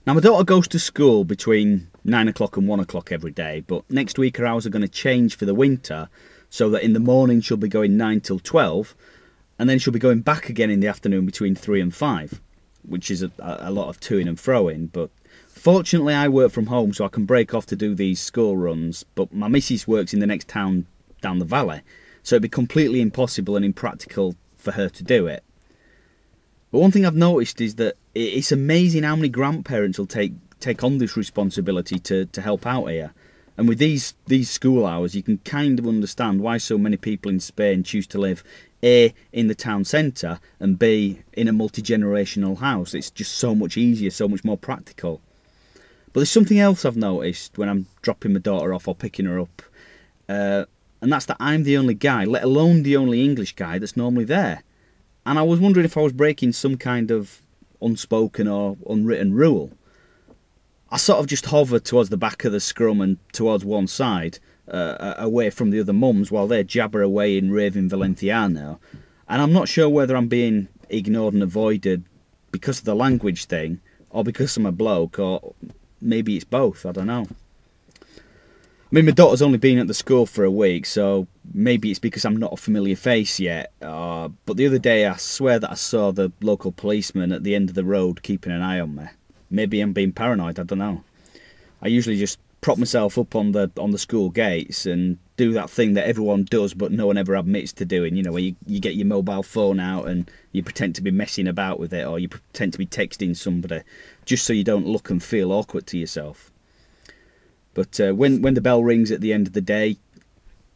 Now, my daughter goes to school between 9 o'clock and 1 o'clock every day, but next week her hours are going to change for the winter, so that in the morning she'll be going 9 till 12, and then she'll be going back again in the afternoon between 3 and 5, which is a lot of toing and froing. But fortunately I work from home, so I can break off to do these school runs, but my missus works in the next town down the valley, so it'd be completely impossible and impractical for her to do it. But one thing I've noticed is that it's amazing how many grandparents will take on this responsibility to help out here. And with these school hours, you can kind of understand why so many people in Spain choose to live A, in the town centre, and B, in a multi-generational house. It's just so much easier, so much more practical. But there's something else I've noticed when I'm dropping my daughter off or picking her up, and that's that I'm the only guy, let alone the only English guy, that's normally there. And I was wondering if I was breaking some kind of unspoken or unwritten rule. I sort of just hover towards the back of the scrum and towards one side, away from the other mums, while they jabber away in raving Valenciano. And I'm not sure whether I'm being ignored and avoided because of the language thing, or because I'm a bloke, or maybe it's both, I don't know. I mean, my daughter's only been at the school for a week, so maybe it's because I'm not a familiar face yet. But the other day I swear that I saw the local policeman at the end of the road keeping an eye on me. Maybe I'm being paranoid, I don't know. I usually just prop myself up on the school gates and do that thing that everyone does but no one ever admits to doing, you know, where you get your mobile phone out and you pretend to be messing about with it, or you pretend to be texting somebody just so you don't look and feel awkward to yourself. But when the bell rings at the end of the day,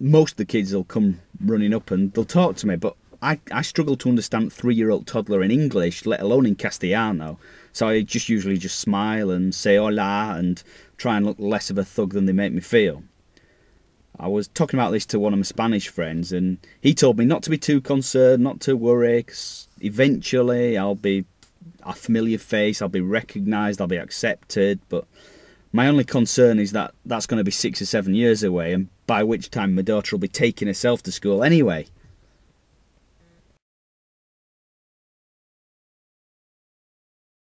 most of the kids will come running up and they'll talk to me, but I struggle to understand 3-year-old toddler in English, let alone in Castellano. So I usually just smile and say hola and try and look less of a thug than they make me feel. I was talking about this to one of my Spanish friends, and he told me not to be too concerned, not to worry, 'cause eventually I'll be a familiar face, I'll be recognised, I'll be accepted. But my only concern is that that's going to be 6 or 7 years away, and by which time my daughter will be taking herself to school anyway.